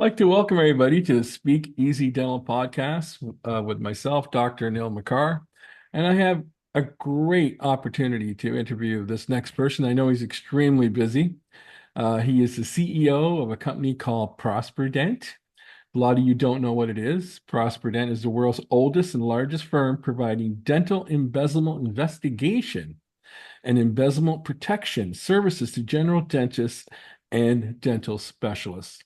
Like to welcome everybody to the Speak Easy Dental Podcast with myself, Dr. Neil McCarr. And I have a great opportunity to interview this next person. I know he's extremely busy. He is the CEO of a company called Prosperident. A lot of you don't know what it is. Prosperident is the world's oldest and largest firm providing dental embezzlement investigation and embezzlement protection services to general dentists and dental specialists.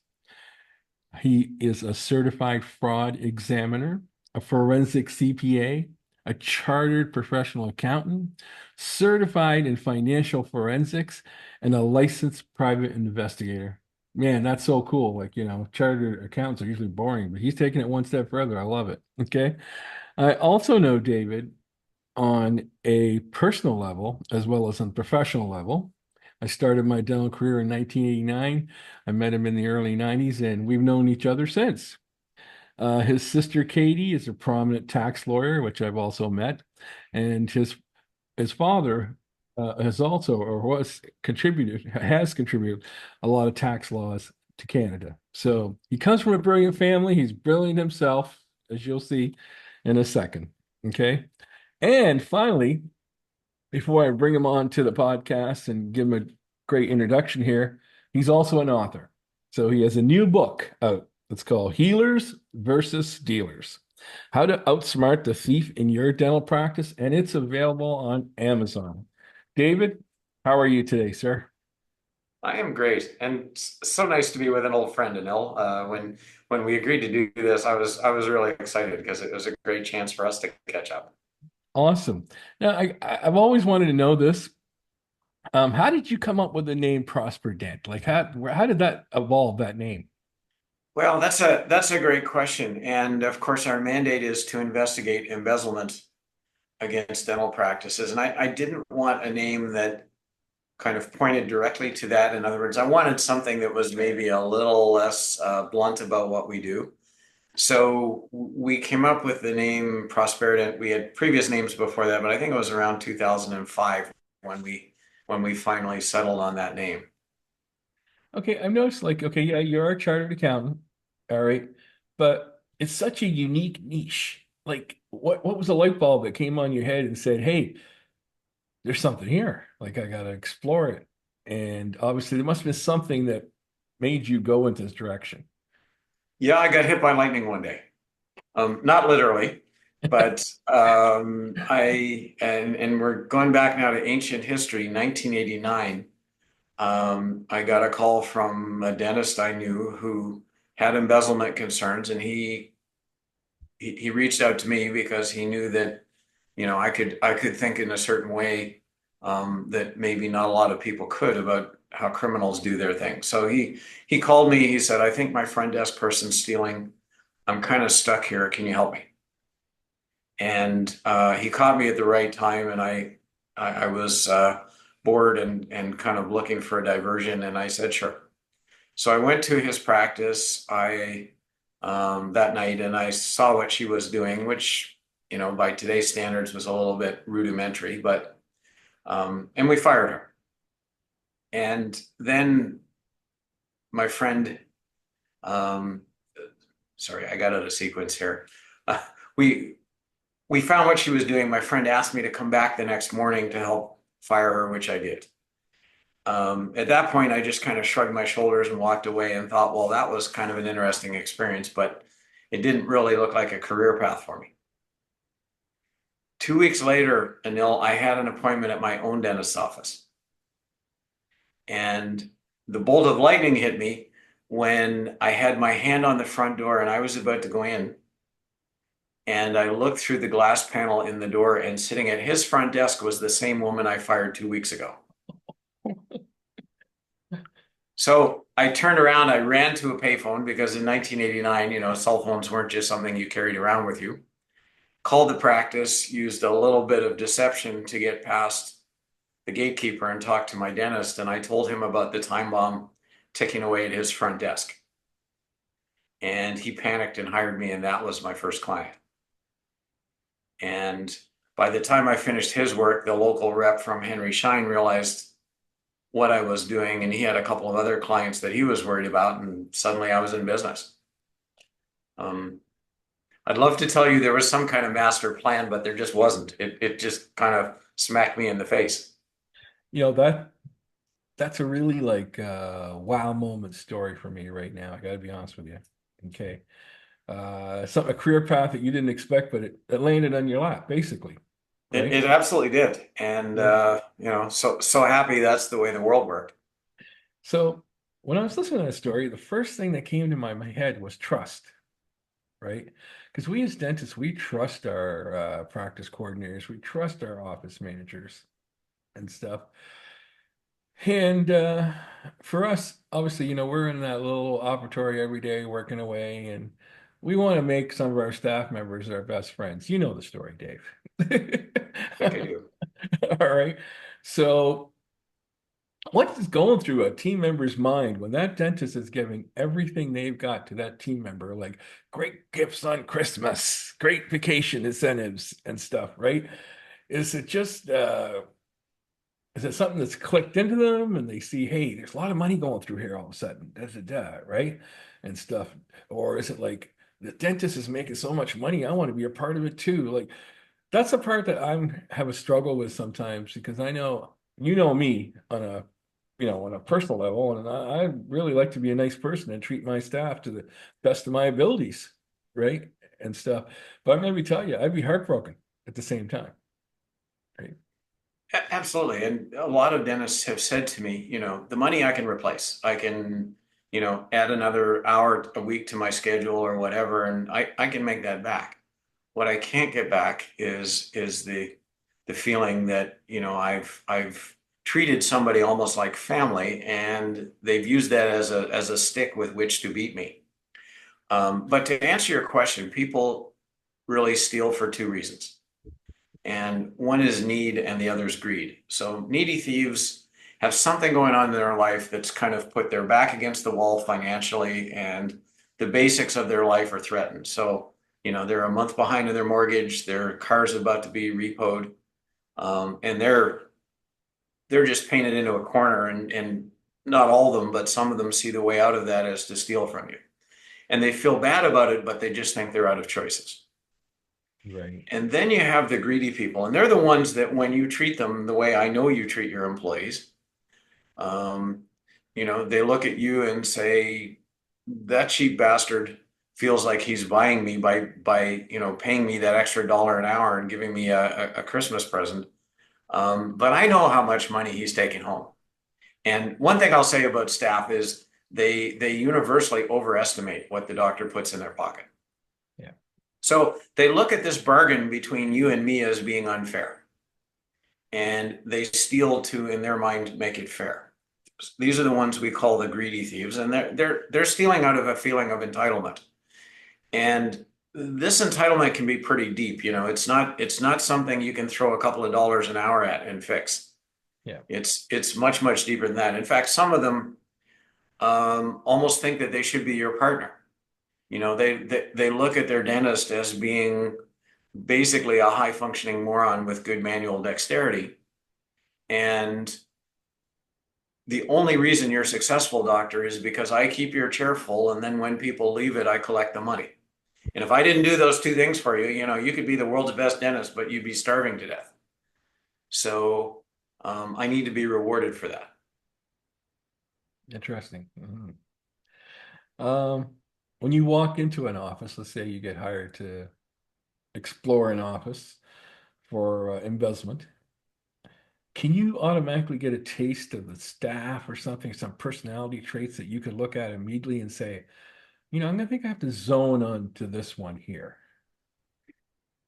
He is a certified fraud examiner, a forensic CPA, a chartered professional accountant, certified in financial forensics, and a licensed private investigator. Man, that's so cool. Chartered accountants are usually boring, but he's taking it one step further. I love it. Okay. I also know David on a personal level as well as on a professional level. I started my dental career in 1989. I met him in the early 90s, and we've known each other since. His sister Katie is a prominent tax lawyer, which I've also met, and his father has also or has contributed a lot of tax laws to Canada. So he comes from a brilliant family. He's brilliant himself, as you'll see in a second. Okay. And finally, before I bring him on to the podcast and give him a great introduction here, he's also an author. So he has a new book out. It's called Healers versus Dealers: How to Outsmart the Thief in Your Dental Practice, and it's available on Amazon. David, how are you today, sir? I am great, and so nice to be with an old friend, Anil. When we agreed to do this, I was really excited because it was a great chance for us to catch up. Awesome. Now, I've always wanted to know this. How did you come up with the name Prosper Dent? Like how did that evolve, that name? Well, that's a great question, and of course, our mandate is to investigate embezzlement against dental practices. And I didn't want a name that kind of pointed directly to that. In other words, I wanted something that was maybe a little less blunt about what we do. So we came up with the name Prosperident. We had previous names before that, but I think it was around 2005 when we finally settled on that name. Okay, I've noticed okay, yeah, you're a chartered accountant, all right, but it's such a unique niche. Like, what was the light bulb that came on your head and said, "Hey, there's something here. Like, I gotta explore it." And obviously, there must have been something that made you go into this direction. Yeah, I got hit by lightning one day. Not literally, but and we're going back now to ancient history, 1989. I got a call from a dentist I knew who had embezzlement concerns, and he reached out to me because he knew that I could think in a certain way that maybe not a lot of people could about how criminals do their thing. So he called me. He said, "I think my front desk person's stealing. I'm kind of stuck here. Can you help me?" And he caught me at the right time, and I was bored and kind of looking for a diversion, and I said, "Sure." So I went to his practice I that night, and I saw what she was doing, which by today's standards was a little bit rudimentary, but and we fired her. And then my friend, um, sorry, I got out of sequence here. Uh, we we found what she was doing. My friend asked me to come back the next morning to help fire her, which I did. At that point, I just kind of shrugged my shoulders and walked away and thought, well, that was kind of an interesting experience, but it didn't really look like a career path for me. 2 weeks later, Anil, I had an appointment at my own dentist's office. And the bolt of lightning hit me when I had my hand on the front door and I was about to go in. And I looked through the glass panel in the door, and sitting at his front desk was the same woman I fired 2 weeks ago. So I turned around, I ran to a payphone because in 1989, cell phones weren't just something you carried around with you. Called the practice, used a little bit of deception to get past the gatekeeper and talked to my dentist. And I told him about the time bomb ticking away at his front desk. And he panicked and hired me, and that was my first client. And by the time I finished his work, the local rep from Henry Schein realized what I was doing, and he had a couple of other clients that he was worried about, and suddenly I was in business. Um, I'd love to tell you there was some kind of master plan, but there just wasn't. It just kind of smacked me in the face. You know, that's a really like wow moment story for me right now. I gotta be honest with you. Okay. A career path that you didn't expect, but it landed on your lap, basically. It Right? absolutely did, and Yeah. so happy that's the way the world worked. So when I was listening to that story, the first thing that came to my head was trust, right? Because we as dentists, we trust our practice coordinators, we trust our office managers and stuff. And for us, obviously, we're in that little operatory every day working away, and we want to make some of our staff members our best friends. You know the story, Dave. I think I do. All right. So, what is going through a team member's mind when that dentist is giving everything they've got to that team member, like great gifts on Christmas, great vacation incentives and stuff, right? Is it just is it something that's clicked into them and they see, hey, there's a lot of money going through here all of a sudden, da, da, da, right? And stuff. Or is it like the dentist is making so much money, I want to be a part of it too? Like that's the part that I'm have a struggle with sometimes because I know you know me on a personal level, and I really like to be a nice person and treat my staff to the best of my abilities, right? And stuff. But let me tell you, I'd be heartbroken at the same time, right? Absolutely. And a lot of dentists have said to me, the money I can replace. I can, add another hour a week to my schedule or whatever, and I can make that back. What I can't get back is the feeling that, I've treated somebody almost like family, and they've used that as a stick with which to beat me. But to answer your question, people really steal for two reasons. And one is need and the other is greed. So needy thieves have something going on in their life that's kind of put their back against the wall financially, and the basics of their life are threatened. So, they're a month behind in their mortgage, their car's about to be repoed, and they're just painted into a corner, and not all of them, but some of them see the way out of that as to steal from you. And they feel bad about it, but they just think they're out of choices. Right. And then you have the greedy people, and they're the ones that when you treat them the way I know you treat your employees, um, they look at you and say, that cheap bastard feels like he's buying me by paying me that extra dollar an hour and giving me a Christmas present. But I know how much money he's taking home. And one thing I'll say about staff is they universally overestimate what the doctor puts in their pocket. Yeah. So they look at this bargain between you and me as being unfair, and they steal to, in their mind, make it fair. These are the ones we call the greedy thieves, and they're stealing out of a feeling of entitlement. And this entitlement can be pretty deep. It's not something you can throw a couple of dollars an hour at and fix. Yeah. It's much, much deeper than that. In fact, some of them almost think that they should be your partner. They look at their dentist as being basically a high functioning moron with good manual dexterity. And the only reason you're successful, doctor, is because I keep your chair full. And then when people leave it, I collect the money. And if I didn't do those two things for you, you could be the world's best dentist, but you'd be starving to death. So I need to be rewarded for that. Interesting. Um, when you walk into an office, let's say you get hired to explore an office for embezzlement, can you automatically get a taste of the staff or something, some personality traits that you could look at immediately and say, I think I have to zone on to this one here.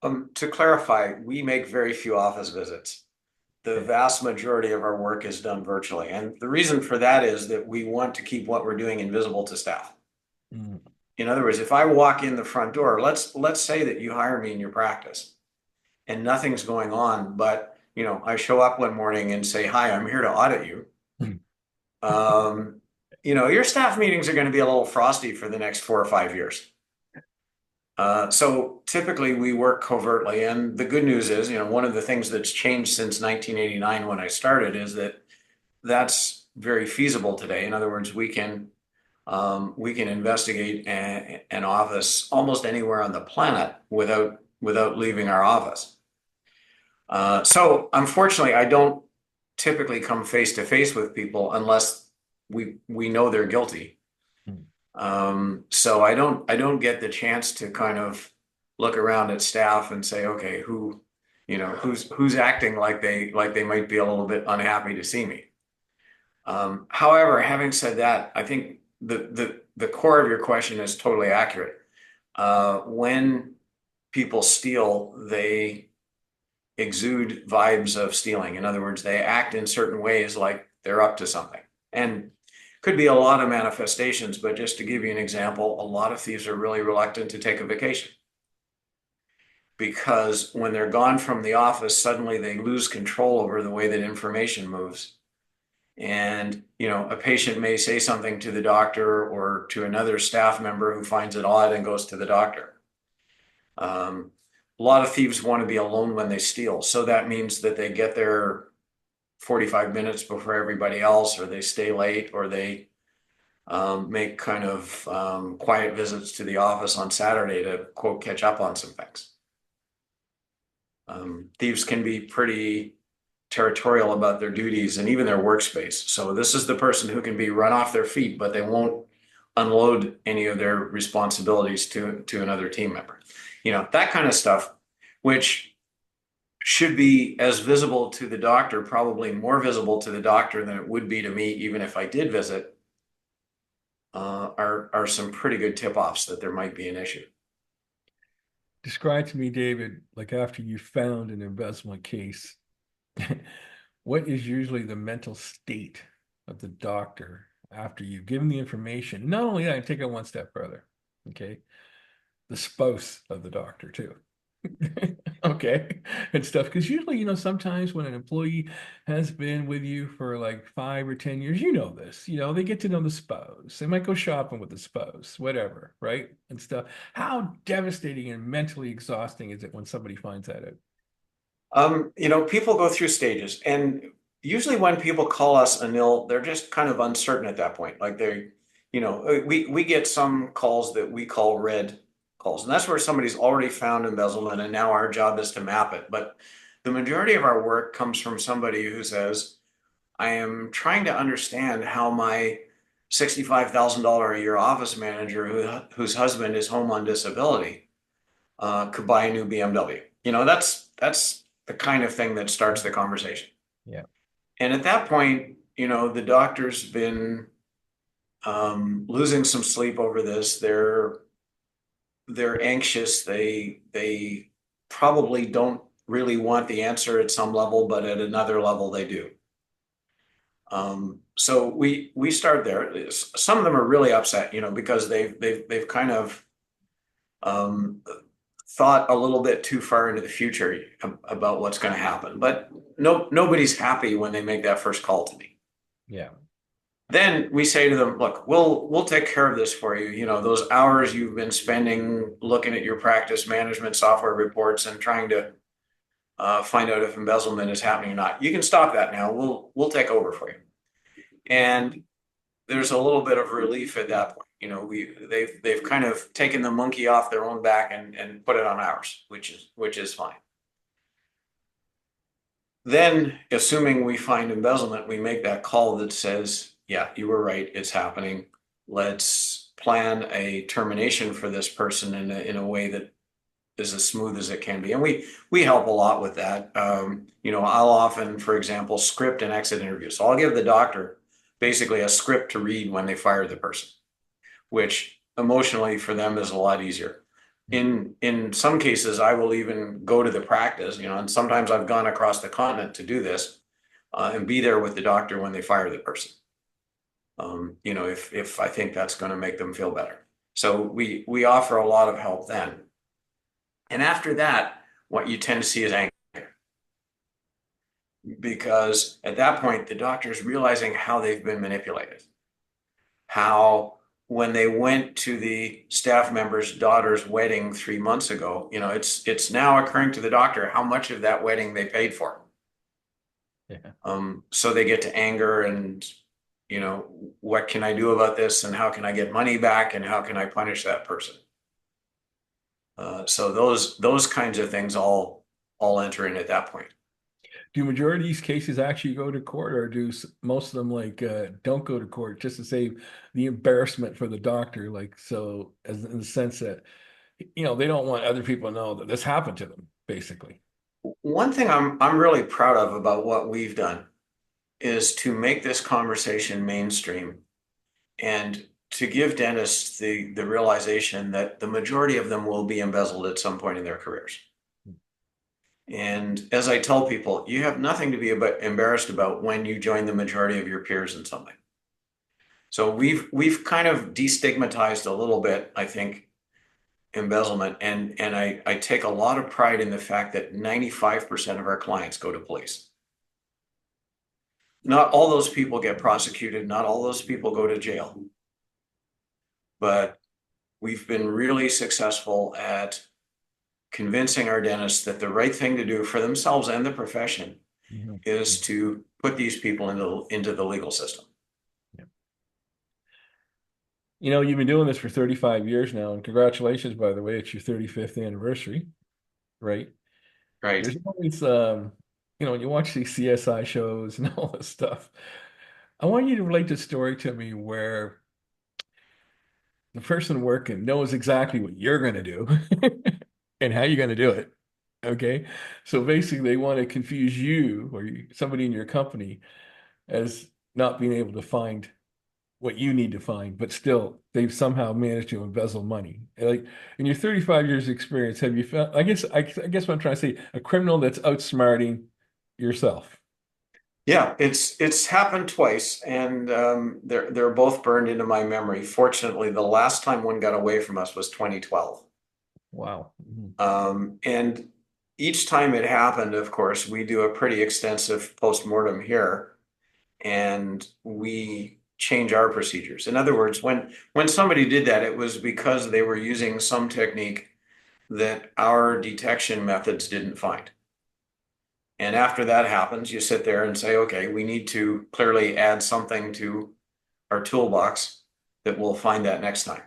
To clarify, we make very few office visits. The Okay. vast majority of our work is done virtually. And the reason for that is that we want to keep what we're doing invisible to staff. Mm. In other words, if I walk in the front door, let's say that you hire me in your practice and nothing's going on, but I show up one morning and say, "Hi, I'm here to audit you." Your staff meetings are going to be a little frosty for the next 4 or 5 years. So typically we work covertly, and the good news is, one of the things that's changed since 1989 when I started is that that's very feasible today. In other words, we can investigate an office almost anywhere on the planet without leaving our office. So unfortunately, I don't typically come face to face with people unless we know they're guilty. Hmm. So I don't get the chance to kind of look around at staff and say, okay, who's acting like they might be a little bit unhappy to see me. However, having said that, I think the core of your question is totally accurate. When people steal, they exude vibes of stealing. In other words, they act in certain ways like they're up to something. And could be a lot of manifestations, but just to give you an example, a lot of thieves are really reluctant to take a vacation because when they're gone from the office, suddenly they lose control over the way that information moves. And, a patient may say something to the doctor or to another staff member who finds it odd and goes to the doctor. A lot of thieves want to be alone when they steal. So that means that they get there 45 minutes before everybody else, or they stay late, or they make kind of quiet visits to the office on Saturday to, quote, catch up on some things. Thieves can be pretty territorial about their duties and even their workspace. So this is the person who can be run off their feet, but they won't unload any of their responsibilities to another team member. That kind of stuff, which should be as visible to the doctor, probably more visible to the doctor than it would be to me, even if I did visit, are some pretty good tip-offs that there might be an issue. Describe to me, David, like after you found an embezzlement case, what is usually the mental state of the doctor after you've given the information? Not only that, I take it one step further. Okay. The spouse of the doctor, too. Okay. And stuff. Because usually, sometimes when an employee has been with you for like 5 or 10 years, this, they get to know the spouse. They might go shopping with the spouse, whatever, right? And stuff. How devastating and mentally exhausting is it when somebody finds that out? People go through stages, and usually when people call us Anil, they're just kind of uncertain at that point. Like we get some calls that we call red calls, and that's where somebody's already found embezzlement, and now our job is to map it. But the majority of our work comes from somebody who says, I am trying to understand how my $65,000 a year office manager whose husband is home on disability could buy a new BMW. That's the kind of thing that starts the conversation. Yeah. And at that point, the doctor's been losing some sleep over this. They're anxious. They probably don't really want the answer at some level, but at another level they do. So we start there. Some of them are really upset, because they've kind of thought a little bit too far into the future about what's going to happen. But nobody's happy when they make that first call to me. Yeah. Then we say to them, look, we'll take care of this for you. Those hours you've been spending looking at your practice management software reports and trying to find out if embezzlement is happening or not. You can stop that now. We'll take over for you. And there's a little bit of relief at that point. They've kind of taken the monkey off their own back and put it on ours, which is fine. Then, assuming we find embezzlement, we make that call that says, yeah, you were right, it's happening. Let's plan a termination for this person in a way that is as smooth as it can be. And we help a lot with that. I'll often, for example, script an exit interview. So I'll give the doctor basically a script to read when they fire the person, which emotionally for them is a lot easier. In some cases, I will even go to the practice, and sometimes I've gone across the continent to do this and be there with the doctor when they fire the person. If I think that's going to make them feel better. So we offer a lot of help then. And after that, what you tend to see is anger. Because at that point, the doctor's realizing how they've been manipulated. How when they went to the staff member's daughter's wedding 3 months ago, it's now occurring to the doctor how much of that wedding they paid for. Yeah. So they get to anger and, what can I do about this and how can I get money back and how can I punish that person? So those kinds of things all enter in at that point. Do majority of these cases actually go to court, or do most of them like don't go to court just to save the embarrassment for the doctor? Like, so as in the sense that they don't want other people to know that this happened to them, basically. One thing I'm really proud of about what we've done is to make this conversation mainstream and to give dentists the realization that the majority of them will be embezzled at some point in their careers. And as I tell people, you have nothing to be embarrassed about when you join the majority of your peers in something. So we've kind of destigmatized a little bit, I think, embezzlement, and I take a lot of pride in the fact that 95% of our clients go to police. Not all those people get prosecuted, not all those people go to jail, but we've been really successful at convincing our dentists that the right thing to do for themselves and the profession Mhm. is to put these people into the legal system. Yeah. You've been doing this for 35 years now, and congratulations, by the way, it's your 35th anniversary, right? Right. There's always, when you watch these CSI shows and all this stuff, I want you to relate the story to me where the person working knows exactly what you're going to do and how you're going to do it. Okay. So basically, they want to confuse you or somebody in your company as not being able to find what you need to find, but still they've somehow managed to embezzle money. Like in your 35 years experience, have you found, I guess what I'm trying to say, a criminal that's outsmarting yourself? Yeah, it's happened twice, and they're both burned into my memory. Fortunately, the last time one got away from us was 2012. Wow. Mhm. And each time it happened, of course, we do a pretty extensive postmortem here, and we change our procedures. In other words, when somebody did that, it was because they were using some technique that our detection methods didn't find. And after that happens, you sit there and say, okay, we need to clearly add something to our toolbox that will find that next time.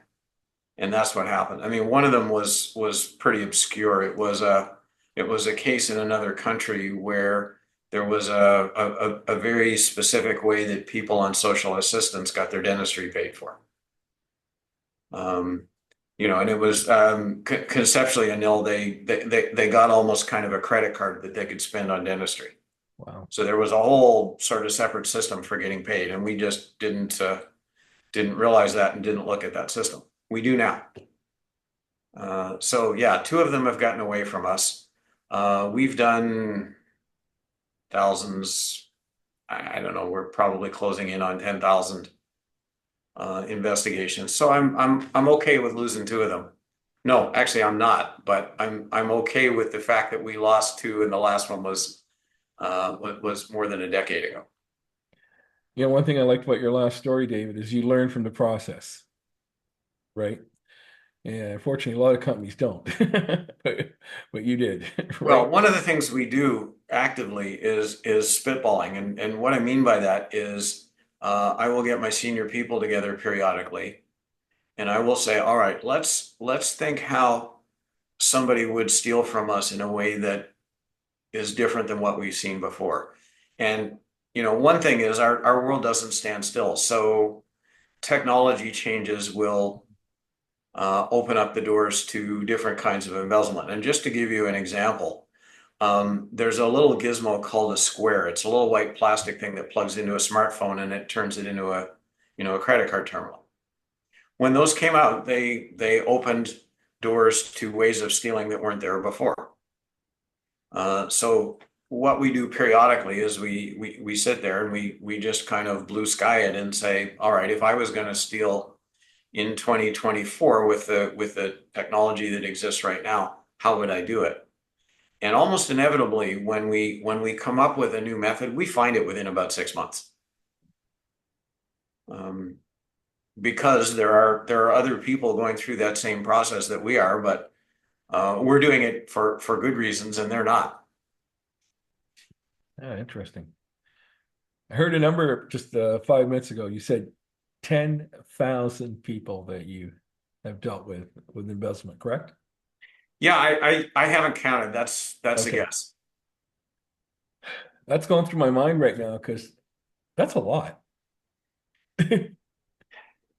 And that's what happened. I mean, one of them was pretty obscure. It was a case in another country where there was a very specific way that people on social assistance got their dentistry paid for. Um, and it was conceptually a nil. They got almost kind of a credit card that they could spend on dentistry. Wow. So there was a whole sort of separate system for getting paid, and we just didn't realize that and didn't look at that system. We do now. So yeah, two of them have gotten away from us. We've done thousands. I don't know. We're probably closing in on 10,000 investigations. So I'm okay with losing two of them. No, actually, I'm not. But I'm okay with the fact that we lost two, and the last one was more than a decade ago. One thing I liked about your last story, David, is you learn from the process, right? And unfortunately, a lot of companies don't, but you did, Well, right? one of the things we do actively is spitballing, and what I mean by that is I will get my senior people together periodically, and I will say, all right, let's think how somebody would steal from us in a way that is different than what we've seen before. And one thing is our world doesn't stand still, so technology changes will open up the doors to different kinds of embezzlement. And just to give you an example, there's a little gizmo called a square. It's a little white plastic thing that plugs into a smartphone and it turns it into a credit card terminal. When those came out, they opened doors to ways of stealing that weren't there before. So what we do periodically is we sit there and we just kind of blue sky it and say, all right, if I was going to steal in 2024 with the technology that exists right now, how would I do it? And almost inevitably, when we come up with a new method, we find it within about 6 months. Um, because there are other people going through that same process that we are, but we're doing it for good reasons, and they're not. Yeah, interesting. I heard a number just 5 minutes ago. You said 10,000 people that you have dealt with embezzlement, correct? Yeah, I haven't counted. That's a Okay. guess. That's going through my mind right now because that's a lot.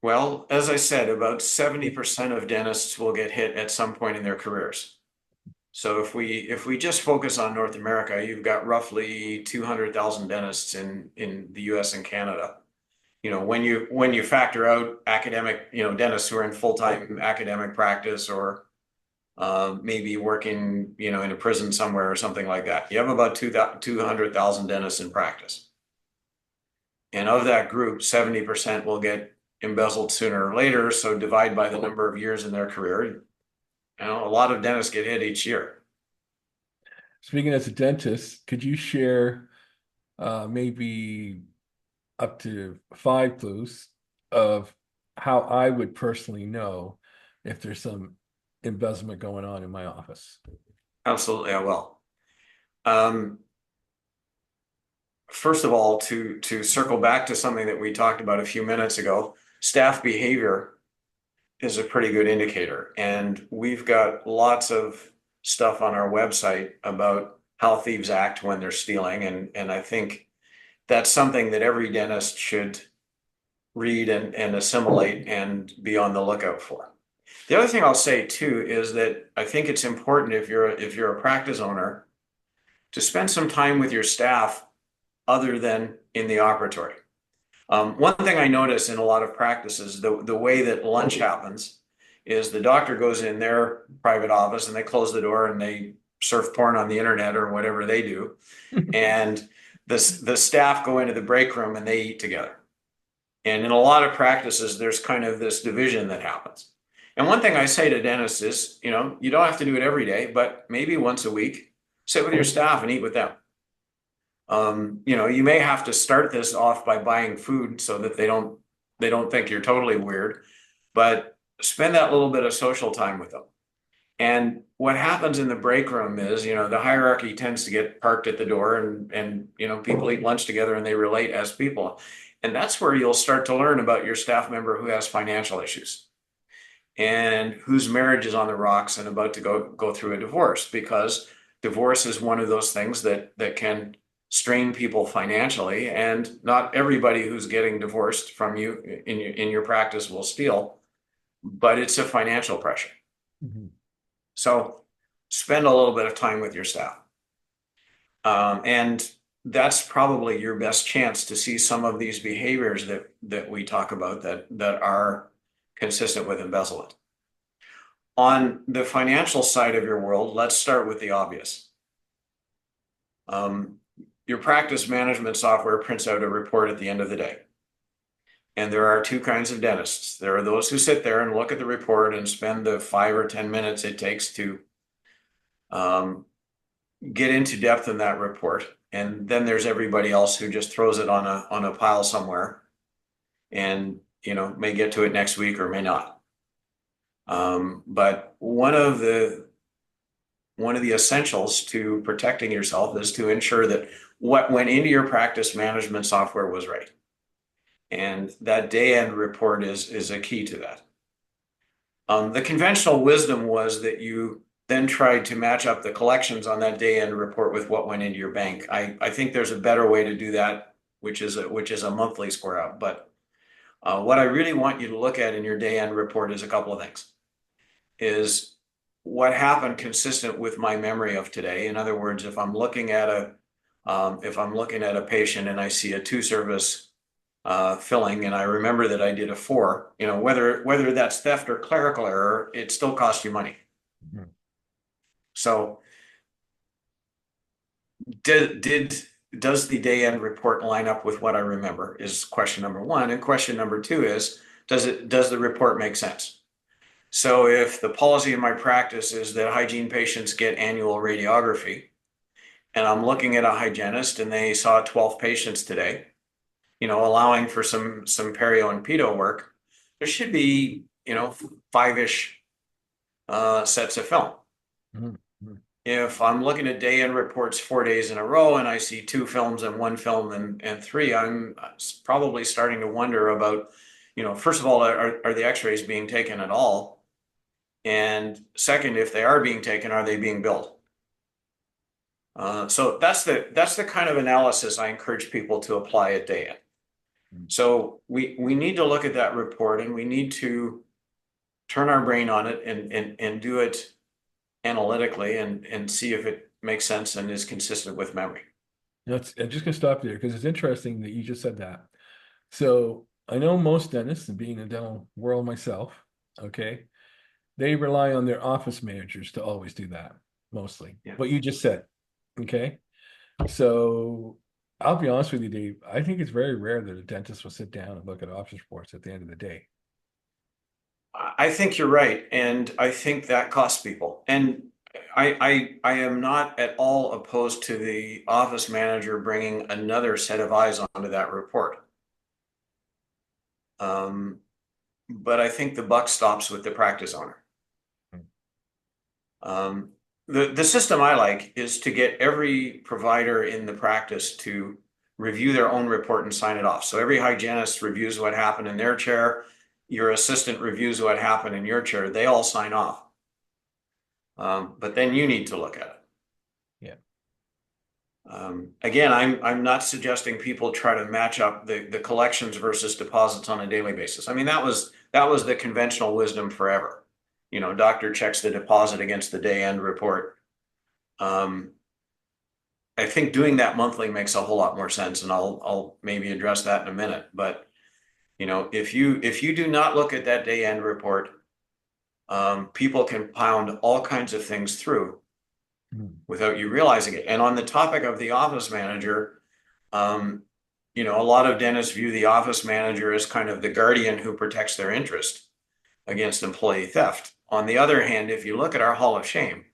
Well, as I said, about 70% of dentists will get hit at some point in their careers. So if we just focus on North America, you've got roughly 200,000 dentists in the US and Canada. When you factor out academic, dentists who are in full-time academic practice or maybe working, in a prison somewhere or something like that, you have about 200,000 dentists in practice. And of that group, 70% will get embezzled sooner or later. So divide by the number of years in their career. A lot of dentists get hit each year. Speaking as a dentist, could you share maybe up to 5 clues of how I would personally know if there's some embezzlement going on in my office? Absolutely, I will. Um, First of all, to circle back to something that we talked about a few minutes ago, staff behavior is a pretty good indicator. And we've got lots of stuff on our website about how thieves act when they're stealing. And I think that's something that every dentist should read and assimilate and be on the lookout for. The other thing I'll say too is that I think it's important if you're a practice owner to spend some time with your staff other than in the operatory. One thing I notice in a lot of practices, the way that lunch happens is the doctor goes in their private office and they close the door and they surf porn on the internet or whatever they do. And the staff go into the break room and they eat together. And in a lot of practices, there's kind of this division that happens. And one thing I say to dentists is, you don't have to do it every day, but maybe once a week, sit with your staff and eat with them. You may have to start this off by buying food so that they don't think you're totally weird, but spend that little bit of social time with them. And what happens in the break room is, the hierarchy tends to get parked at the door and people eat lunch together and they relate as people. And that's where you'll start to learn about your staff member who has financial issues and whose marriage is on the rocks and about to go through a divorce, because divorce is one of those things that can strain people financially, and not everybody who's getting divorced from you in your practice will steal, but it's a financial pressure. Mhm. So spend a little bit of time with your staff. And that's probably your best chance to see some of these behaviors that we talk about that are consistent with embezzlement. On the financial side of your world, let's start with the obvious. Your practice management software prints out a report at the end of the day. And there are two kinds of dentists. There are those who sit there and look at the report and spend the 5 or 10 minutes it takes to get into depth in that report. And then there's everybody else who just throws it on a pile somewhere and may get to it next week or may not. But one of the essentials to protecting yourself is to ensure that what went into your practice management software was right. And that day end report is a key to that. The conventional wisdom was that you then tried to match up the collections on that day end report with what went into your bank. I think there's a better way to do that, which is a monthly square up. But what I really want you to look at in your day end report is a couple of things. Is what happened consistent with my memory of today. In other words, if I'm looking at a patient and I see a 2-service filling and I remember that I did a 4, whether that's theft or clerical error, it still costs you money. Mhm. So does the day end report line up with what I remember is question number one. And question number two is, does the report make sense? So if the policy in my practice is that hygiene patients get annual radiography, and I'm looking at a hygienist and they saw 12 patients today, allowing for some perio and pedo work, there should be, 5-ish sets of film. Mhm. Mhm. if I'm looking at day-end reports 4 days in a row and I see two films and one film and three, I'm probably starting to wonder about, first of all, are the x-rays being taken at all? And second, if they are being taken, are they being billed? So that's the kind of analysis I encourage people to apply at day end. So we need to look at that report and we need to turn our brain on it and do it analytically and see if it makes sense and is consistent with memory. I'm just gonna stop there because it's interesting that you just said that. So I know most dentists, and being in the dental world myself, okay, they rely on their office managers to always do that, mostly. Yeah. What you just said, okay? So I'll be honest with you, Dave. I think it's very rare that a dentist will sit down and look at office reports at the end of the day. I think you're right, and I think that costs people. And I am not at all opposed to the office manager bringing another set of eyes onto that report. But I think the buck stops with the practice owner. The system I like is to get every provider in the practice to review their own report and sign it off. So every hygienist reviews what happened in their chair. Your assistant reviews what happened in your chair. They all sign off. But then you need to look at it. Again, I'm not suggesting people try to match up the collections versus deposits on a daily basis. I mean, that was the conventional wisdom forever. Doctor checks the deposit against the day end report. I think doing that monthly makes a whole lot more sense, and I'll maybe address that in a minute. But if you do not look at that day end report, people can pound all kinds of things through without you realizing it. And on the topic of the office manager, a lot of dentists view the office manager as kind of the guardian who protects their interest against employee theft. On the other hand, if you look at our Hall of Shame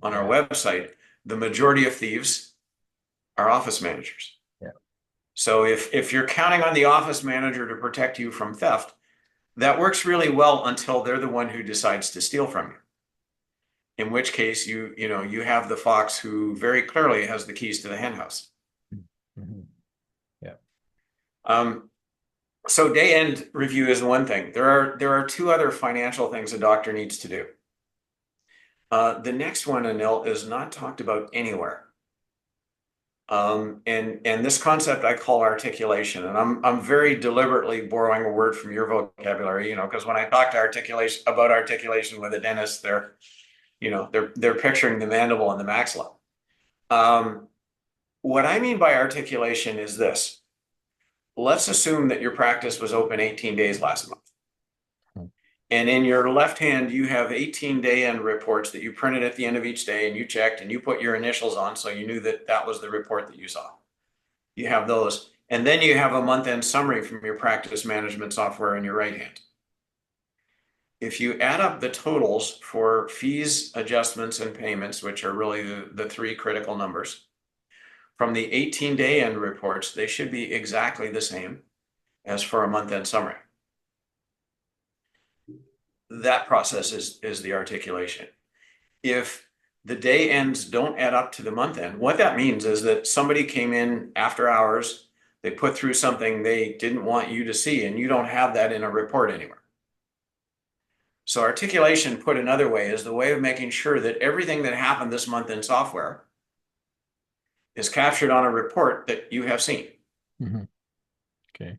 on our website, the majority of thieves are office managers. Yeah. So if you're counting on the office manager to protect you from theft, that works really well until they're the one who decides to steal from you. In which case you have the fox who very clearly has the keys to the hen house. Yeah. So day end review is one thing. There are two other financial things a doctor needs to do. The next one, Anil, is not talked about anywhere. And this concept I call articulation, and I'm very deliberately borrowing a word from your vocabulary, because when I talk to articulation with a dentist, they're picturing the mandible and the maxilla. What I mean by articulation is this. Let's assume that your practice was open 18 days last month. And in your left hand, you have 18 day end reports that you printed at the end of each day and you checked and you put your initials on so you knew that that was the report that you saw. You have those. And then you have a month end summary from your practice management software in your right hand. If you add up the totals for fees, adjustments, and payments, which are really the three critical numbers, from the 18 day end reports, they should be exactly the same as for a month end summary. That process is the articulation. If the day ends don't add up to the month end, what that means is that somebody came in after hours, they put through something they didn't want you to see, and you don't have that in a report anywhere. So articulation, put another way, is the way of making sure that everything that happened this month in software is captured on a report that you have seen. Okay.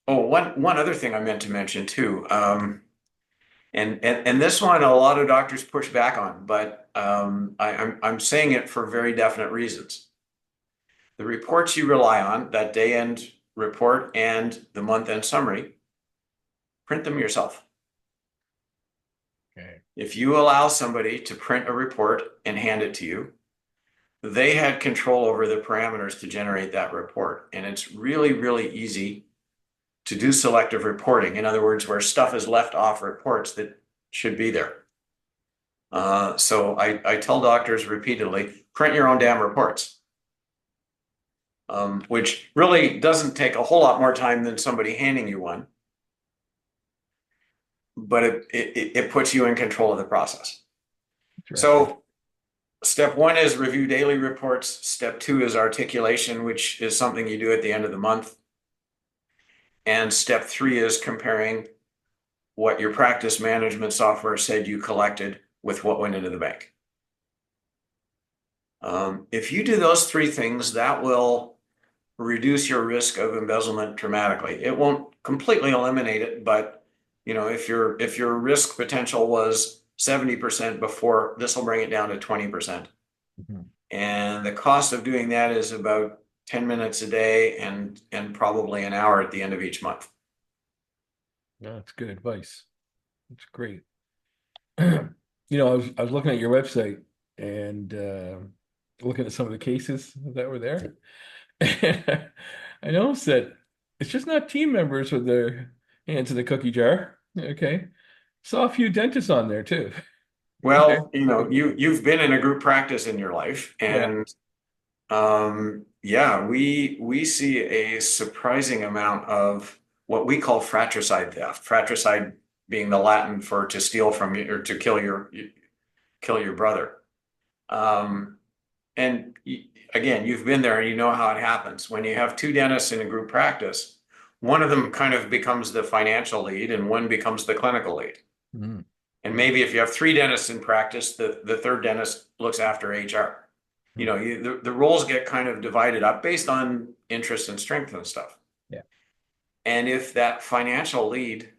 One other thing I meant to mention too, and this one a lot of doctors push back on, but I'm saying it for very definite reasons. The reports you rely on, that day end report and the month end summary, print them yourself. Okay. If you allow somebody to print a report and hand it to you, they had control over the parameters to generate that report. And it's really, really easy to do selective reporting. In other words, where stuff is left off reports that should be there. So I tell doctors repeatedly, print your own damn reports, which really doesn't take a whole lot more time than somebody handing you one. But it puts you in control of the process. Interesting. So step one is review daily reports. Step two is articulation, which is something you do at the end of the month. And step three is comparing what your practice management software said you collected with what went into the bank. If you do those three things, that will reduce your risk of embezzlement dramatically. It won't completely eliminate it, but if your risk potential was 70% before, this will bring it down to 20%. Mhm. And the cost of doing that is about 10 minutes a day and probably an hour at the end of each month. Yeah, that's good advice. That's great. I was looking at your website and looking at some of the cases that were there. I noticed that it's just not team members with their hands in the cookie jar. Okay. Saw a few dentists on there too. Okay. Well, you've been in a group practice in your life, Yeah. and yeah, we see a surprising amount of what we call fratricide theft. Fratricide being the Latin for to steal from you or to kill your brother. Um, and again, you've been there and you know how it happens. When you have two dentists in a group practice, one of them kind of becomes the financial lead and one becomes the clinical lead. Mm. And maybe if you have three dentists in practice, the third dentist looks after HR. Mm. The roles get kind of divided up based on interest and strength and stuff. Yeah. And if that financial lead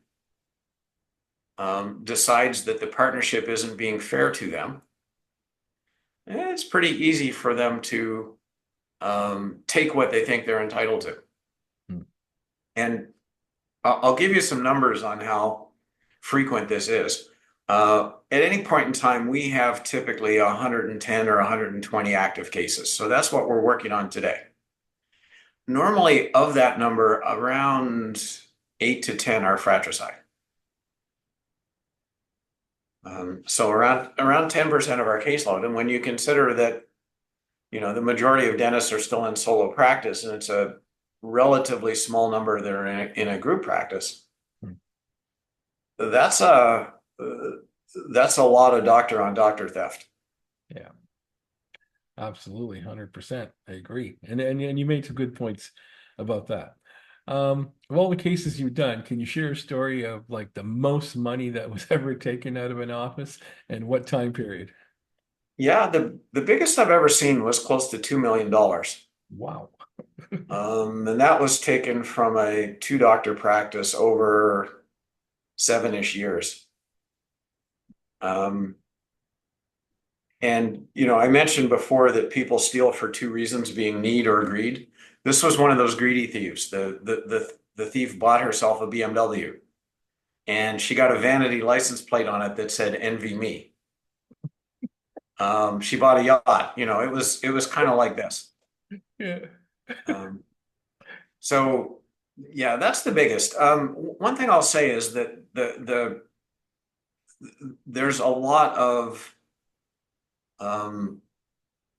decides that the partnership isn't being fair to them, it's pretty easy for them to take what they think they're entitled to. Mm. And I'll give you some numbers on how frequent this is. At any point in time, we have typically 110 or 120 active cases. So that's what we're working on today. Normally, of that number, around 8 to 10 are fratricide. So around 10% of our caseload. And when you consider that, the majority of dentists are still in solo practice, and it's a relatively small number that are in a group practice, Mm. that's a that's a lot of doctor on doctor theft. Yeah. Absolutely, 100%. I agree. And you made some good points about that. Of all the cases you've done, can you share a story of like the most money that was ever taken out of an office and what time period? Yeah, the biggest I've ever seen was close to $2 million. Wow. And that was taken from a two doctor practice over 7-ish years. Um, and I mentioned before that people steal for two reasons, being need or greed. This was one of those greedy thieves. The thief bought herself a BMW, and she got a vanity license plate on it that said "Envy me." She bought a yacht. It was kind of like this. Yeah. Um, so yeah, that's the biggest. One thing I'll say is that there's a lot of um,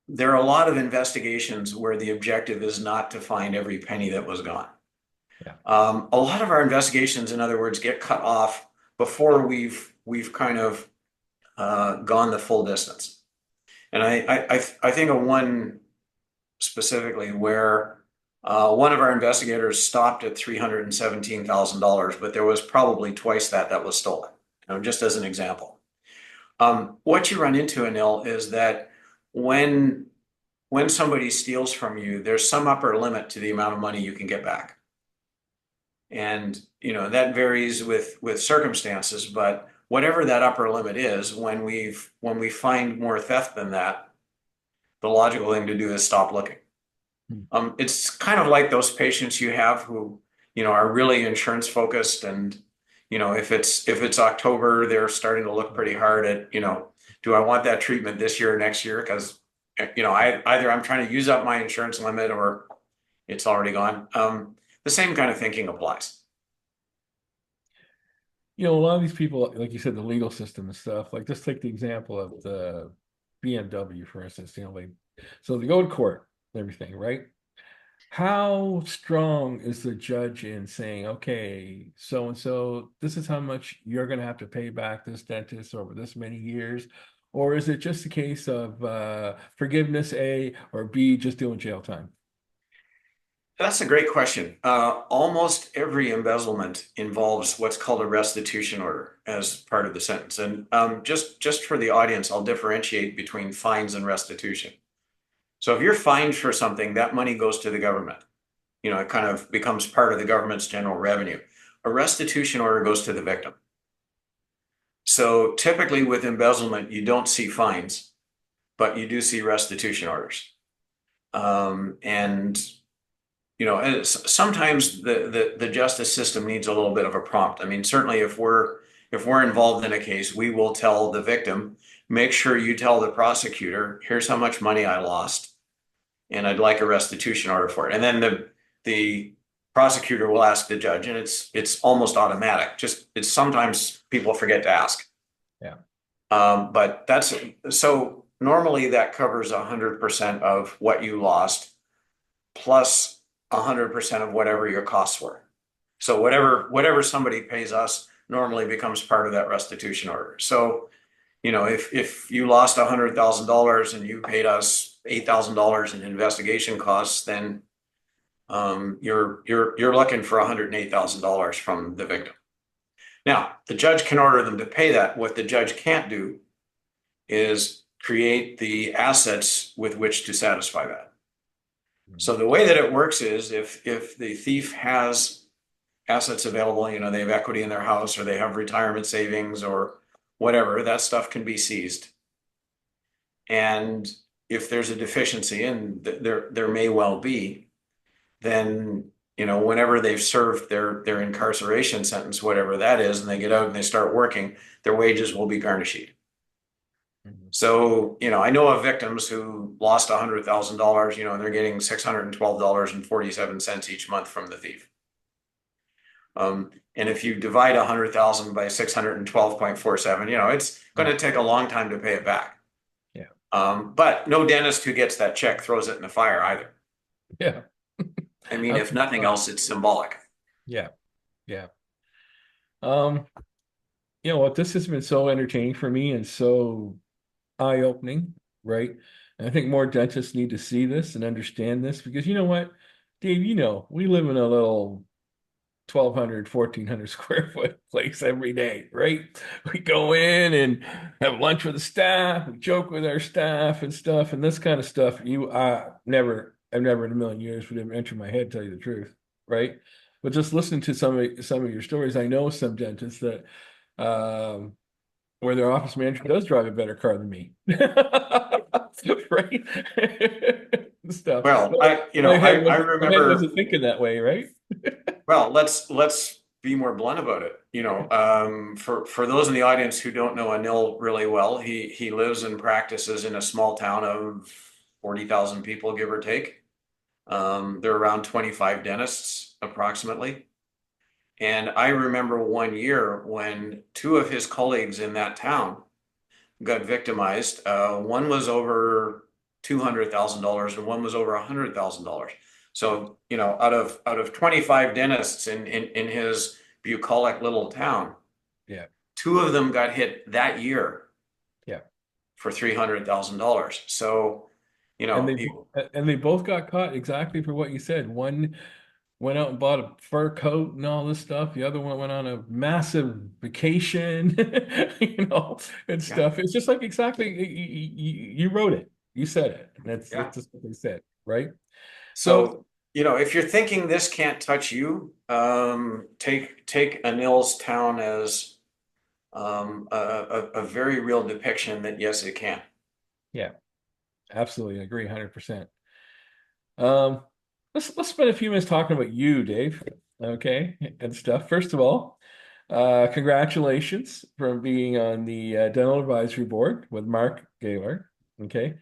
there are a lot of investigations where the objective is not to find every penny that was gone. Yeah. A lot of our investigations, in other words, get cut off before we've kind of gone the full distance. And I think of one specifically where one of our investigators stopped at $317,000, but there was probably twice that was stolen. Just as an example. What you run into, Anil, is that when somebody steals from you, there's some upper limit to the amount of money you can get back. And that varies with circumstances, but whatever that upper limit is, when we find more theft than that, the logical thing to do is stop looking. Hmm. It's kind of like those patients you have who are really insurance focused, and if it's October, they're starting to look pretty hard at do I want that treatment this year or next year? Because either I'm trying to use up my insurance limit or it's already gone. The same kind of thinking applies. A lot of these people, like you said, the legal system and stuff, like just take the example of the BMW, for instance, so they go to court and everything, right? How strong is the judge in saying, okay, so and so, this is how much you're going to have to pay back this dentist over this many years? or is it just a case of forgiveness, A, or B, just doing jail time? That's a great question. Almost every embezzlement involves what's called a restitution order as part of the sentence. And just for the audience, I'll differentiate between fines and restitution. So if you're fined for something, that money goes to the government. It kind of becomes part of the government's general revenue. A restitution order goes to the victim. So typically with embezzlement, you don't see fines, but you do see restitution orders. And and sometimes the justice system needs a little bit of a prompt. I mean, certainly if we're involved in a case, we will tell the victim, make sure you tell the prosecutor, here's how much money I lost, and I'd like a restitution order for it. And then the prosecutor will ask the judge, and it's almost automatic. It's sometimes people forget to ask. Yeah. But that's so normally that covers 100% of what you lost plus 100% of whatever your costs were. So whatever somebody pays us normally becomes part of that restitution order. So, if you lost $100,000 and you paid us $8,000 in investigation costs, then you're looking for $108,000 from the victim. Now, the judge can order them to pay that. What the judge can't do is create the assets with which to satisfy that. So the way that it works is if the thief has assets available, they have equity in their house or they have retirement savings or whatever, that stuff can be seized. And if there's a deficiency, and there may well be, then whenever they've served their incarceration sentence, whatever that is, and they get out and they start working, their wages will be garnished. So, I know of victims who lost $100,000, and they're getting $612.47 each month from the thief. And if you divide 100,000 by 612.47, it's going to take a long time to pay it back. Yeah. But no dentist who gets that check throws it in the fire either. Yeah. I mean, if nothing else, it's symbolic. Yeah. Yeah. You know what? This has been so entertaining for me and so eye-opening, right? And I think more dentists need to see this and understand this because you know what, Dave, we live in a little 1,200, 1,400 square foot place every day, right? We go in and have lunch with the staff, we joke with our staff and stuff, and this kind of stuff. I've never in a million years would have entered my head, tell you the truth, right? But just listening to some of your stories, I know some dentists that where their office manager does drive a better car than me, right? Stuff. Well, I remember. My head wasn't thinking that way, right? Well, let's be more blunt about it. For those in the audience who don't know Anil really well, he lives and practices in a small town of 40,000 people, give or take. There are around 25 dentists approximately. And I remember one year when two of his colleagues in that town got victimized. One was over $200,000 and one was over $100,000. So, out of 25 dentists in his bucolic little town, yeah, two of them got hit that year, yeah, for $300,000. So, and they both got caught exactly for what you said. One went out and bought a fur coat and all this stuff. The other one went on a massive vacation, and stuff. Yeah. It's just like exactly you wrote it, you said it. That's just what they said, right? So if you're thinking this can't touch you, take Anil's town as a very real depiction that yes, it can. Yeah, absolutely, I agree, 100%. Let's spend a few minutes talking about you, Dave. Okay, and stuff. First of all, congratulations from being on the dental advisory board with Mark Gaylor. Okay,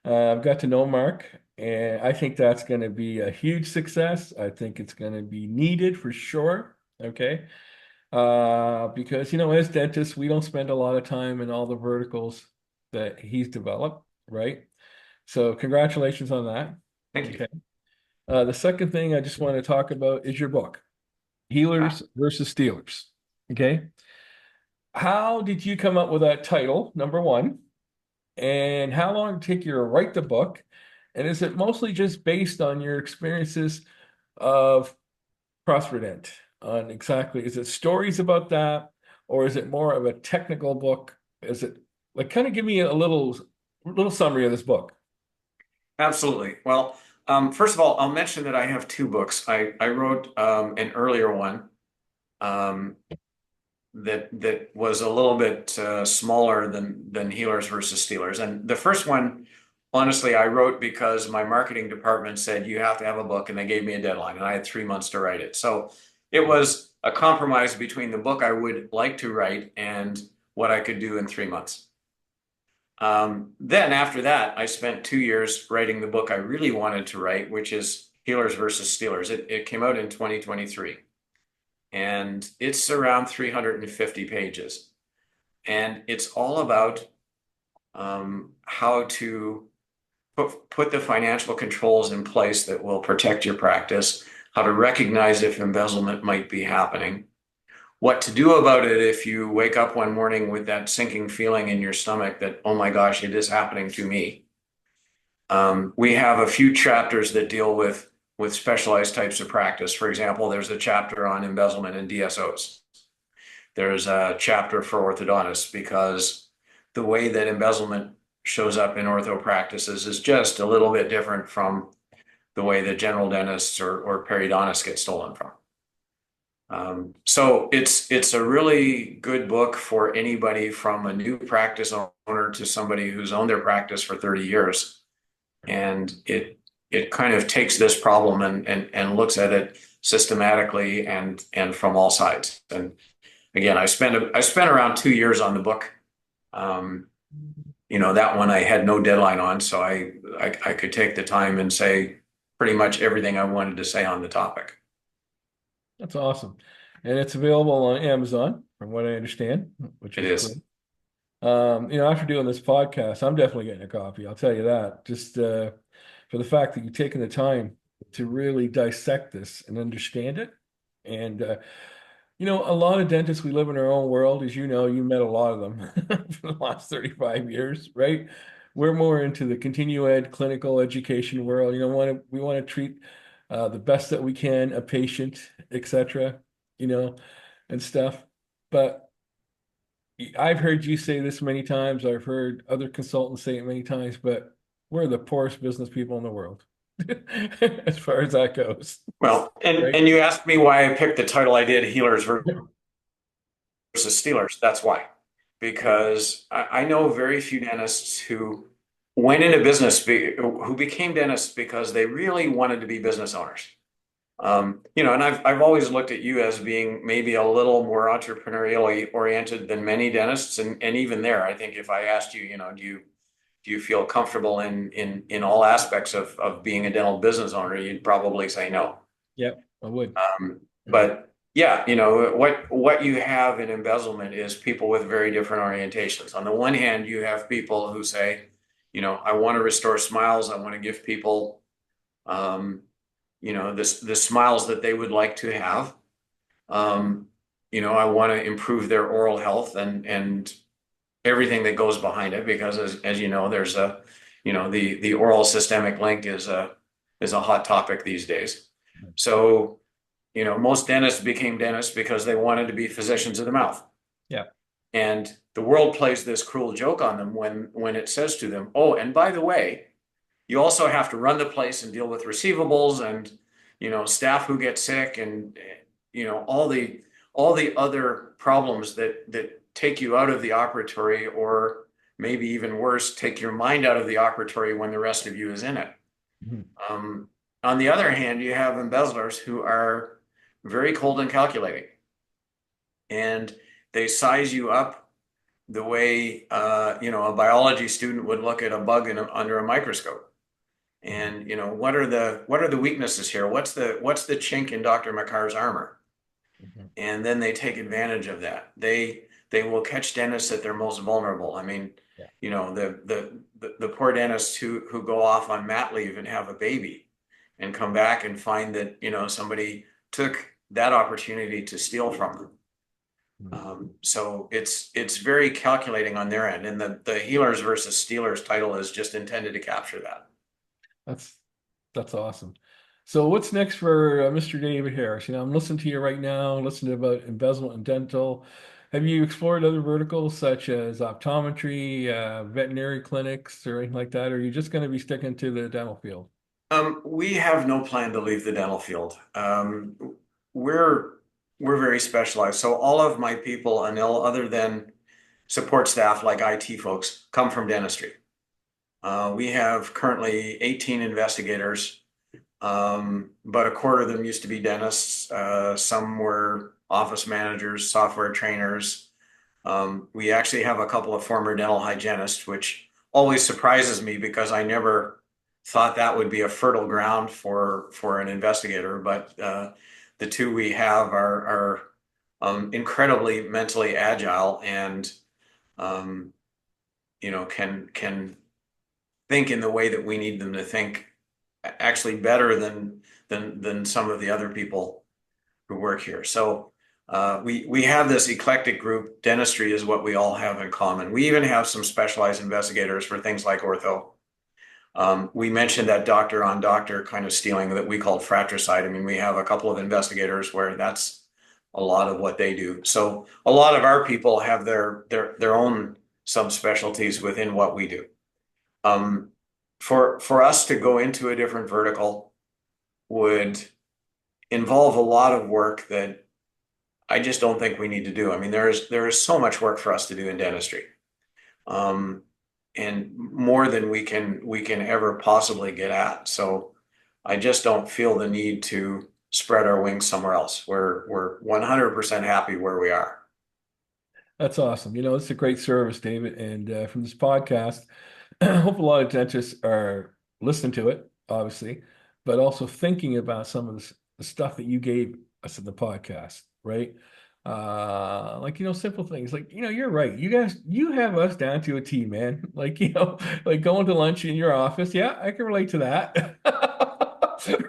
I've got to know Mark, and I think that's going to be a huge success. I think it's going to be needed for sure. Okay, because as dentists, we don't spend a lot of time in all the verticals that he's developed, right? So congratulations on that. Thank you. Okay. The second thing I just want to talk about is your book, Healers versus Stealers. Okay. How did you come up with that title, number one? And how long did it take you to write the book? And is it mostly just based on your experiences of Prosperident? On exactly, is it stories about that, or is it more of a technical book? Is it like kind of give me a little summary of this book? Absolutely. Well, first of all, I'll mention that I have two books. I wrote an earlier one um, that was a little bit smaller than Healers versus Stealers. And the first one, honestly, I wrote because my marketing department said you have to have a book, and they gave me a deadline, and I had 3 months to write it. So it was a compromise between the book I would like to write and what I could do in 3 months. Then after that, I spent 2 years writing the book I really wanted to write, which is Healers versus Stealers. It came out in 2023, and it's around 350 pages. And it's all about how to put the financial controls in place that will protect your practice, how to recognize if embezzlement might be happening, what to do about it if you wake up one morning with that sinking feeling in your stomach that, oh my gosh, it is happening to me. We have a few chapters that deal with specialized types of practice. For example, there's a chapter on embezzlement and DSOs. There's a chapter for orthodontists because the way that embezzlement shows up in ortho practices is just a little bit different from the way that general dentists or periodontists get stolen from. So it's a really good book for anybody from a new practice owner to somebody who's owned their practice for 30 years. And it kind of takes this problem and looks at it systematically and from all sides. And again, I spent around 2 years on the book. That one I had no deadline on, so I could take the time and say pretty much everything I wanted to say on the topic. That's awesome. And it's available on Amazon, from what I understand, which It is great. is. After doing this podcast, I'm definitely getting a copy. I'll tell you that. Just for the fact that you've taken the time to really dissect this and understand it. And a lot of dentists, we live in our own world, as you know, you met a lot of them for the last 35 years, right? We're more into the continue ed clinical education world. We want to treat the best that we can, a patient, etc., you know, and stuff. But I've heard you say this many times. I've heard other consultants say it many times, but we're the poorest business people in the world, as far as that goes, Well, and right? and you asked me why I picked the title I did, Healers versus Stealers. That's why. Because I know very few dentists who went into business, who became dentists because they really wanted to be business owners. And I've always looked at you as being maybe a little more entrepreneurially oriented than many dentists, and even there, I think if I asked you, do you feel comfortable in all aspects of being a dental business owner, you'd probably say no. Yep, I would. But yeah, what you have in embezzlement is people with very different orientations. On the one hand, you have people who say, I want to restore smiles. I want to give people, the smiles that they would like to have. I want to improve their oral health and everything that goes behind it, because as you know, there's the oral systemic link is a hot topic these days. So, most dentists became dentists because they wanted to be physicians of the mouth. Yeah. And the world plays this cruel joke on them when it says to them, oh, and by the way, you also have to run the place and deal with receivables and, staff who get sick and, all the other problems that take you out of the operatory, or maybe even worse, take your mind out of the operatory when the rest of you is in it. Mhm. On the other hand, you have embezzlers who are very cold and calculating, and they size you up the way a biology student would look at a bug under a microscope. And what are the weaknesses here? What's the chink in Dr. McCarr's armor? Mhm. And then they take advantage of that. They will catch dentists at their most vulnerable. I mean, Yeah. the poor dentists who go off on mat leave and have a baby and come back and find that somebody took that opportunity to steal from them. Mm. So it's very calculating on their end, and the healers versus stealers title is just intended to capture that. That's that's awesome. So what's next for Mr. David Harris? I'm listening to you right now, listening about embezzlement and dental. Have you explored other verticals such as optometry, veterinary clinics, or anything like that? Or are you just going to be sticking to the dental field? We have no plan to leave the dental field. We're we're very specialized. So all of my people, Anil, other than support staff like IT folks, come from dentistry. We have currently 18 investigators, but a quarter of them used to be dentists. Some were office managers, software trainers. We actually have a couple of former dental hygienists, which always surprises me because I never thought that would be a fertile ground for an investigator. But the two we have are incredibly mentally agile and um, can think in the way that we need them to think, actually better than some of the other people who work here. So we have this eclectic group. Dentistry is what we all have in common. We even have some specialized investigators for things like ortho. We mentioned that doctor on doctor kind of stealing that we called fratricide. I mean, we have a couple of investigators where that's a lot of what they do. So a lot of our people have their own subspecialties within what we do. Um, for us to go into a different vertical would involve a lot of work that I just don't think we need to do. I mean, there is so much work for us to do in dentistry, um, and more than we can ever possibly get at. So I just don't feel the need to spread our wings somewhere else. We're 100% happy where we are. That's awesome. It's a great service, David. And from this podcast, I hope a lot of dentists are listening to it, obviously, but also thinking about some of the stuff that you gave us in the podcast, right? Like, simple things like, you're right. You have us down to a T, man. Like, like going to lunch in your office. Yeah, I can relate to that.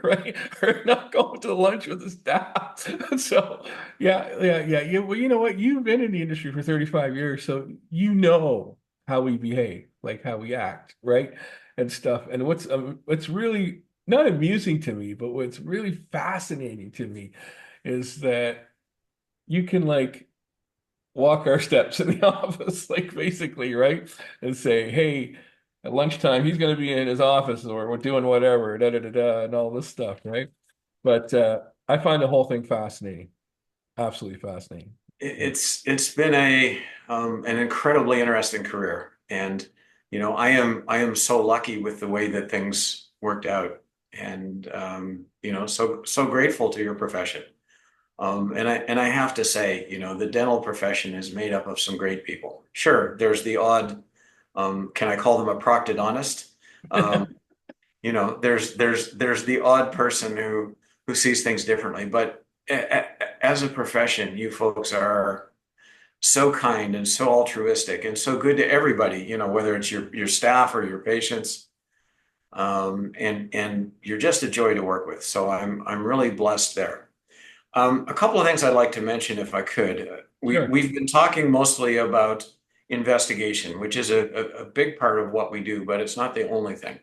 Right? Or not going to lunch with the staff. So, yeah, yeah, yeah. Well, you know what? You've been in the industry for 35 years, so you know how we behave, like how we act, right? And stuff. And what's really not amusing to me, but what's really fascinating to me is that you can like walk our steps in the office, like basically, right? And say, hey, at lunchtime, he's going to be in his office or we're doing whatever, da da da da, and all this stuff, right? But I find the whole thing fascinating, absolutely fascinating. It's been a an incredibly interesting career, and I am so lucky with the way that things worked out, and so grateful to your profession. And I have to say, the dental profession is made up of some great people. Sure, there's the odd, can I call them a proctodontist? Um, there's the odd person who sees things differently, but as a profession, you folks are so kind and so altruistic and so good to everybody, whether it's your staff or your patients. And you're just a joy to work with. So I'm really blessed there. A couple of things I'd like to mention, if I could. Sure. We've been talking mostly about investigation, which is a big part of what we do, but it's not the only thing.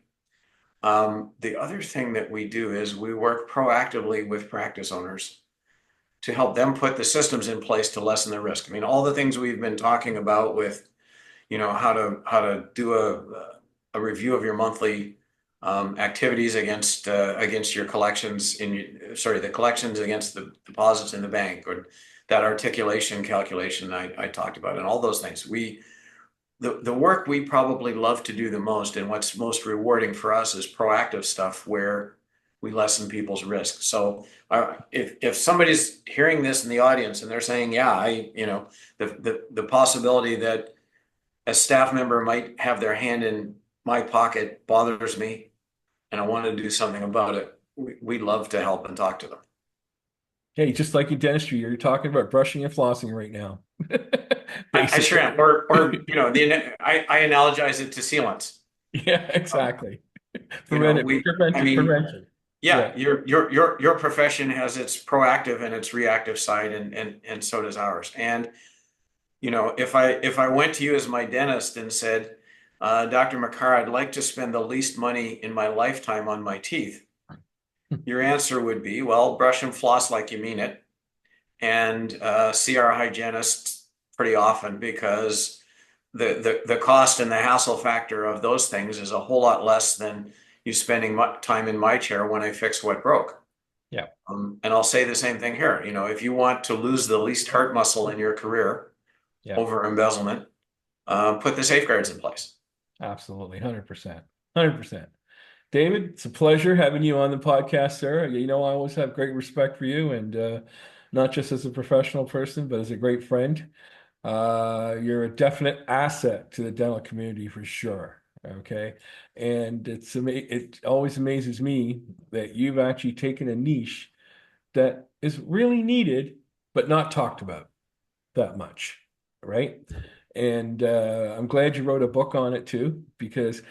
The other thing that we do is we work proactively with practice owners to help them put the systems in place to lessen the risk. I mean, all the things we've been talking about with, how to do a review of your monthly activities against your collections the collections against the deposits in the bank, or that articulation calculation I talked about, and all those things. The work we probably love to do the most, and what's most rewarding for us, is proactive stuff where we lessen people's risk. So if somebody's hearing this in the audience and they're saying, yeah, the possibility that a staff member might have their hand in my pocket bothers me, and I want to do something about it, we'd love to help and talk to them. Hey, just like in dentistry, you're talking about brushing and flossing right now. I sure Basically. am. Or I analogize it to sealants. Yeah, Um, exactly. you know, we, I Prevention, mean, prevention. Yeah. Yeah, your profession has its proactive and its reactive side, and so does ours. And if I went to you as my dentist and said, Dr. McCarr, I'd like to spend the least money in my lifetime on my teeth, your answer would be, well, brush and floss like you mean it, and see our hygienist pretty often, because the cost and the hassle factor of those things is a whole lot less than you spending time in my chair when I fix what broke. Yeah. And I'll say the same thing here. If you want to lose the least heart muscle in your career Yeah. over embezzlement, put the safeguards in place. Absolutely. 100%. 100%. David, it's a pleasure having you on the podcast, sir. I always have great respect for you, and not just as a professional person, but as a great friend. You're a definite asset to the dental community for sure. Okay. And it always amazes me that you've actually taken a niche that is really needed, but not talked about that much. Right. And I'm glad you wrote a book on it too, because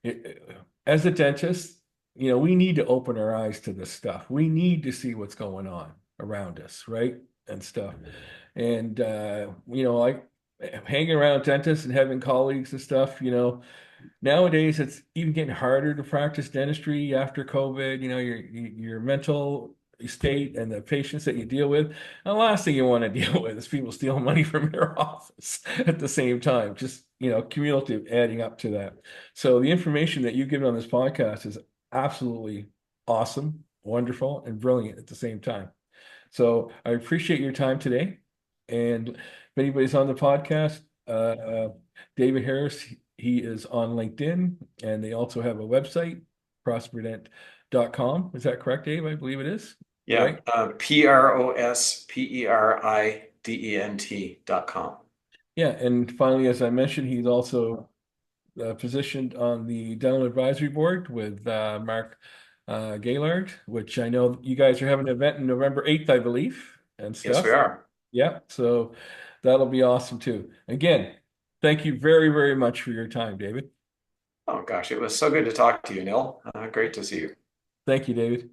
it, as a dentist, we need to open our eyes to this stuff. We need to see what's going on around us, right? And stuff. And like hanging around dentists and having colleagues and stuff, nowadays it's even getting harder to practice dentistry after COVID. Your mental state and the patients that you deal with. And the last thing you want to deal with is people stealing money from your office at the same time. Just, cumulative adding up to that. So the information that you give on this podcast is absolutely awesome, wonderful, and brilliant at the same time. So I appreciate your time today. And if anybody's on the podcast, David Harris, he is on LinkedIn, and they also have a website, prosperident.com. Is that correct, Dave? I believe it is. Yeah, Right? prosperident.com. Yeah. And finally, as I mentioned, he's also positioned on the dental advisory board with Mark Gaylord, which I know you guys are having an event in November 8th, I believe, and Yes, we stuff. are. Yeah, so that'll be awesome too. Again, thank you very, very much for your time, David. Oh gosh, it was so good to talk to you, Neil. Great to see you. Thank you, David.